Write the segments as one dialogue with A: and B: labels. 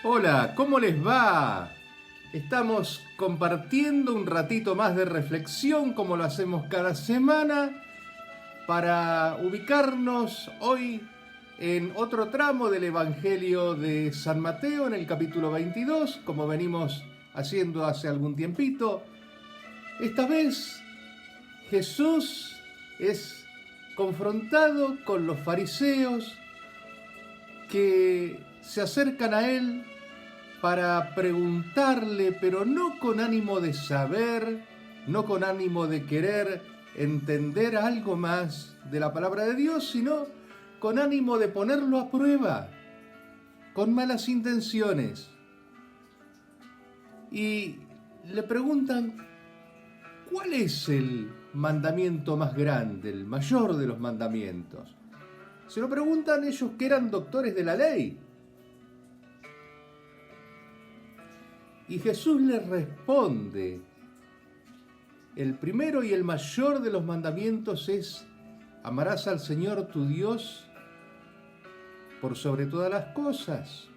A: Hola, ¿cómo les va? Estamos compartiendo un ratito más de reflexión como lo hacemos cada semana para ubicarnos hoy en otro tramo del Evangelio de San Mateo en el capítulo 22, como venimos haciendo hace algún tiempito. Esta vez Jesús es confrontado con los fariseos que se acercan a él para preguntarle, pero no con ánimo de saber, no con ánimo de querer entender algo más de la palabra de Dios, sino con ánimo de ponerlo a prueba, con malas intenciones. Y le preguntan, ¿cuál es el mandamiento más grande, el mayor de los mandamientos? Se lo preguntan ellos que eran doctores de la ley. Y Jesús les responde, el primero y el mayor de los mandamientos es: amarás al Señor tu Dios por sobre todas las cosas.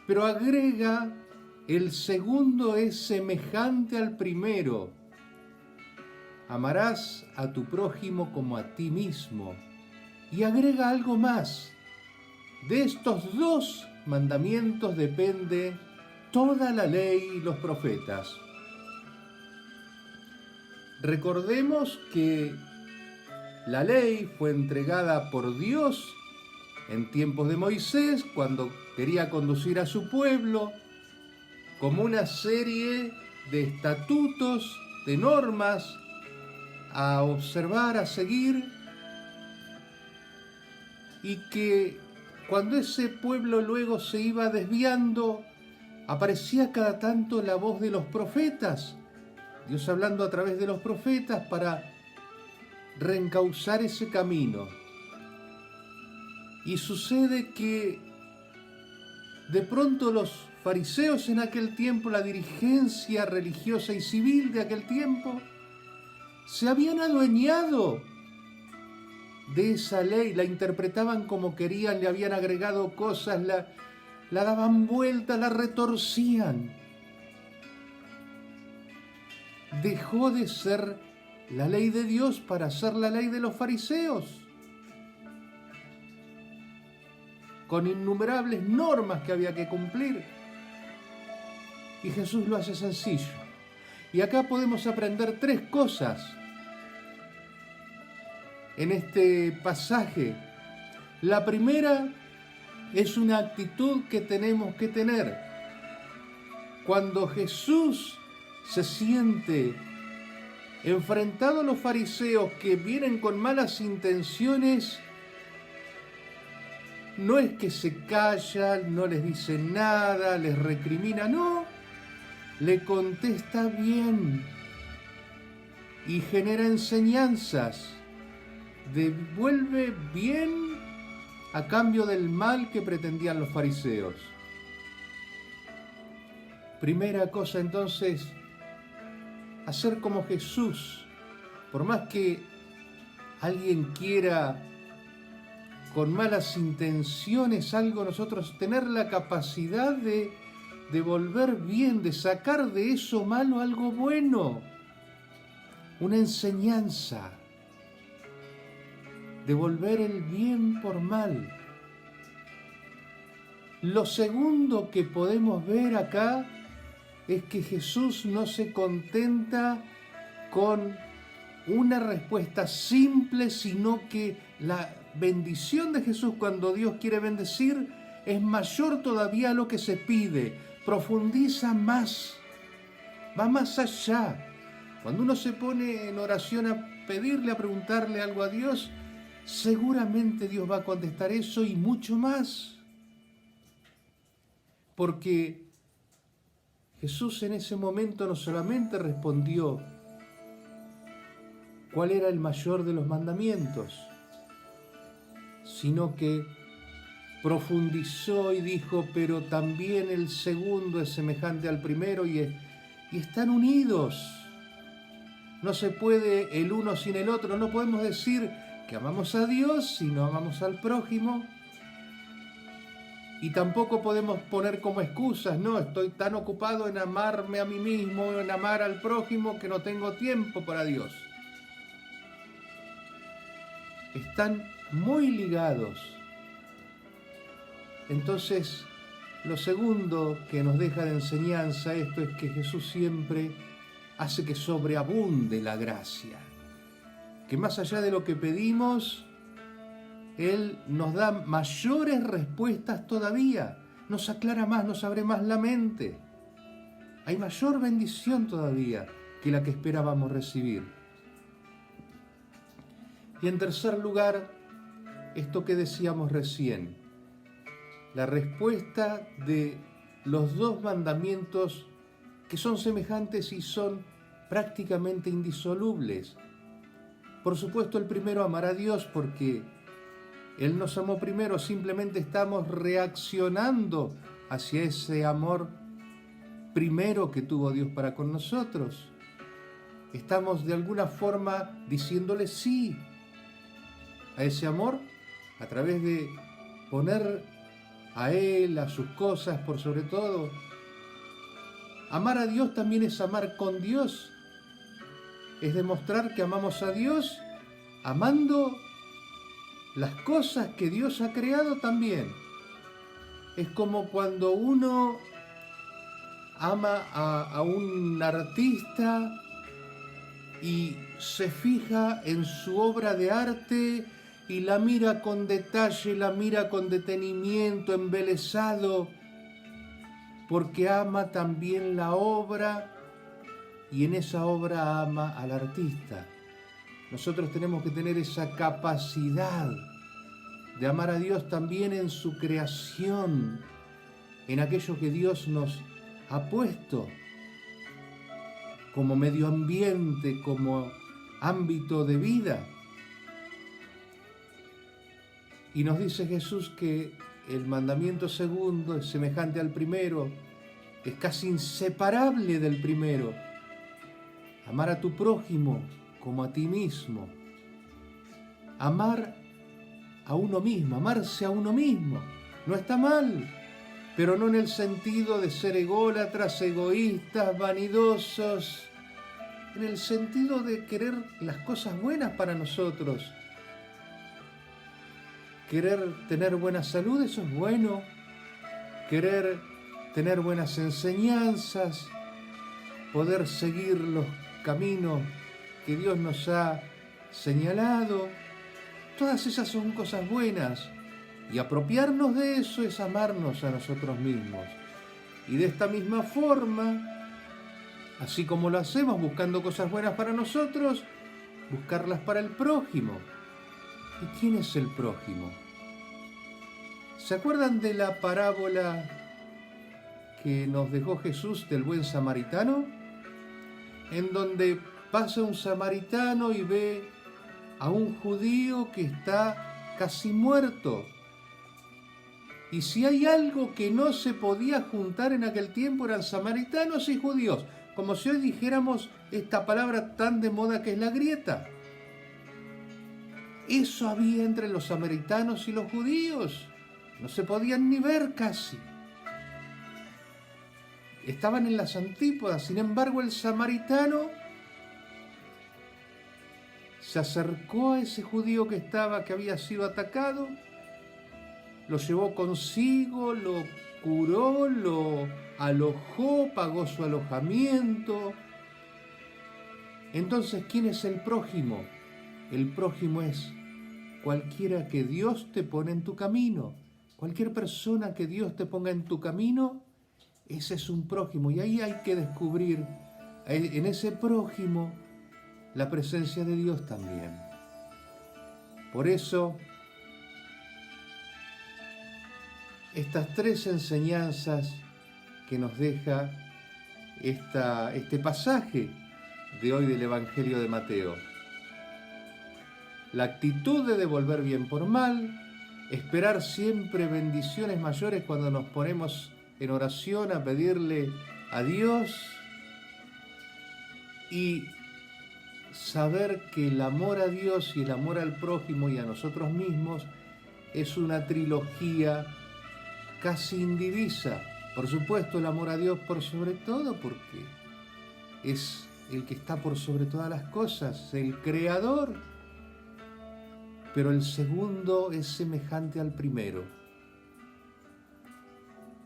A: Pero agrega, el segundo es semejante al primero: amarás a tu prójimo como a ti mismo. Y agrega algo más: de estos dos mandamientos depende toda la ley y los profetas. Recordemos que la ley fue entregada por Dios en tiempos de Moisés, cuando quería conducir a su pueblo, como una serie de estatutos, de normas a observar, a seguir, y que cuando ese pueblo luego se iba desviando, aparecía cada tanto la voz de los profetas, Dios hablando a través de los profetas para reencauzar ese camino. Y sucede que de pronto los fariseos en aquel tiempo, la dirigencia religiosa y civil de aquel tiempo, se habían adueñado de esa ley, la interpretaban como querían, le habían agregado cosas, la daban vuelta, la retorcían. Dejó de ser la ley de Dios para ser la ley de los fariseos, con innumerables normas que había que cumplir. Y Jesús lo hace sencillo. Y acá podemos aprender tres cosas en este pasaje. La primera es una actitud que tenemos que tener. Cuando Jesús se siente enfrentado a los fariseos que vienen con malas intenciones, no es que se callan, no les dice nada, les recrimina, no, le contesta bien y genera enseñanzas, devuelve bien a cambio del mal que pretendían los fariseos. Primera cosa entonces, hacer como Jesús. Por más que alguien quiera con malas intenciones algo, nosotros tener la capacidad de devolver bien, de sacar de eso malo algo bueno, una enseñanza, devolver el bien por mal. Lo segundo que podemos ver acá es que Jesús no se contenta con una respuesta simple, sino que la bendición de Jesús cuando Dios quiere bendecir es mayor todavía a lo que se pide, profundiza más, va más allá. Cuando uno se pone en oración a pedirle, a preguntarle algo a Dios, seguramente Dios va a contestar eso y mucho más. Porque Jesús en ese momento no solamente respondió cuál era el mayor de los mandamientos, sino que profundizó y dijo, pero también el segundo es semejante al primero y están unidos. No se puede el uno sin el otro, no podemos decir que amamos a Dios si no amamos al prójimo. Y tampoco podemos poner como excusas, no, estoy tan ocupado en amarme a mí mismo, en amar al prójimo, que no tengo tiempo para Dios. Están muy ligados. Entonces, lo segundo que nos deja de enseñanza esto es que Jesús siempre hace que sobreabunde la gracia. Que más allá de lo que pedimos, Él nos da mayores respuestas todavía. Nos aclara más, nos abre más la mente. Hay mayor bendición todavía que la que esperábamos recibir. Y en tercer lugar, esto que decíamos recién, la respuesta de los dos mandamientos que son semejantes y son prácticamente indisolubles. Por supuesto, el primero, amar a Dios, porque Él nos amó primero, simplemente estamos reaccionando hacia ese amor primero que tuvo Dios para con nosotros. Estamos de alguna forma diciéndole sí a ese amor a través de poner a Él, a sus cosas por sobre todo. Amar a Dios también es amar con Dios. Es demostrar que amamos a Dios amando las cosas que Dios ha creado también. Es como cuando uno ama a un artista y se fija en su obra de arte y la mira con detalle, la mira con detenimiento, embelesado, porque ama también la obra y en esa obra ama al artista. Nosotros tenemos que tener esa capacidad de amar a Dios también en su creación, en aquello que Dios nos ha puesto como medio ambiente, como ámbito de vida. Y nos dice Jesús que el mandamiento segundo es semejante al primero, es casi inseparable del primero. Amar a tu prójimo como a ti mismo. Amar a uno mismo, amarse a uno mismo. No está mal, pero no en el sentido de ser ególatras, egoístas, vanidosos, en el sentido de querer las cosas buenas para nosotros. Querer tener buena salud, eso es bueno. Querer tener buenas enseñanzas, poder seguir los caminos que Dios nos ha señalado. Todas esas son cosas buenas. Y apropiarnos de eso es amarnos a nosotros mismos. Y de esta misma forma, así como lo hacemos buscando cosas buenas para nosotros, buscarlas para el prójimo. ¿Y quién es el prójimo? ¿Se acuerdan de la parábola que nos dejó Jesús del buen samaritano? En donde pasa un samaritano y ve a un judío que está casi muerto. Y si hay algo que no se podía juntar en aquel tiempo eran samaritanos y judíos, como si hoy dijéramos esta palabra tan de moda que es la grieta. Eso había entre los samaritanos y los judíos, no se podían ni ver casi. Estaban en las antípodas, sin embargo el samaritano se acercó a ese judío que había sido atacado, lo llevó consigo, lo curó, lo alojó, pagó su alojamiento. Entonces, ¿quién es el prójimo? El prójimo es cualquiera que Dios te pone en tu camino. Cualquier persona que Dios te ponga en tu camino, ese es un prójimo. Y ahí hay que descubrir en ese prójimo la presencia de Dios también. Por eso, estas tres enseñanzas que nos deja este pasaje de hoy del Evangelio de Mateo. La actitud de devolver bien por mal, esperar siempre bendiciones mayores cuando nos ponemos en oración a pedirle a Dios y saber que el amor a Dios y el amor al prójimo y a nosotros mismos es una trilogía casi indivisa. Por supuesto, el amor a Dios por sobre todo, porque es el que está por sobre todas las cosas, el creador. Pero el segundo es semejante al primero.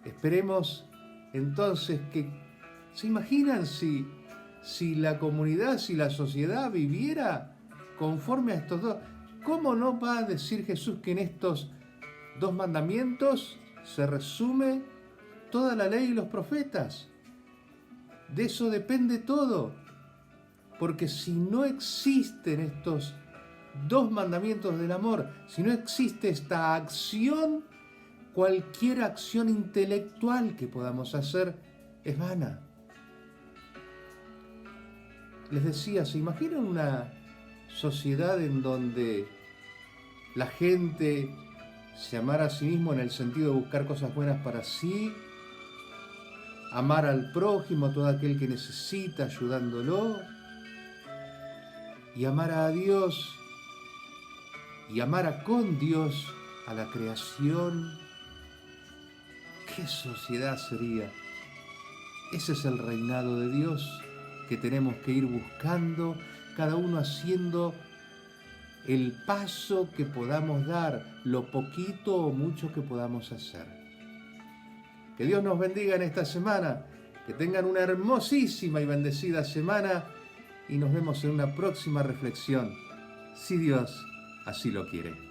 A: Esperemos entonces que, ¿se imaginan si la comunidad, si la sociedad viviera conforme a estos dos? ¿Cómo no va a decir Jesús que en estos dos mandamientos se resume toda la ley y los profetas? De eso depende todo. Porque si no existen estos dos mandamientos del amor, si no existe esta acción, cualquier acción intelectual que podamos hacer es vana. Les decía, ¿se imaginan una sociedad en donde la gente se amara a sí mismo en el sentido de buscar cosas buenas para sí, amar al prójimo, a todo aquel que necesita, ayudándolo, y amar a Dios, y amar con Dios a la creación? ¿Qué sociedad sería? Ese es el reinado de Dios que tenemos que ir buscando, cada uno haciendo el paso que podamos dar, lo poquito o mucho que podamos hacer. Que Dios nos bendiga en esta semana, que tengan una hermosísima y bendecida semana y nos vemos en una próxima reflexión, si Dios así lo quiere.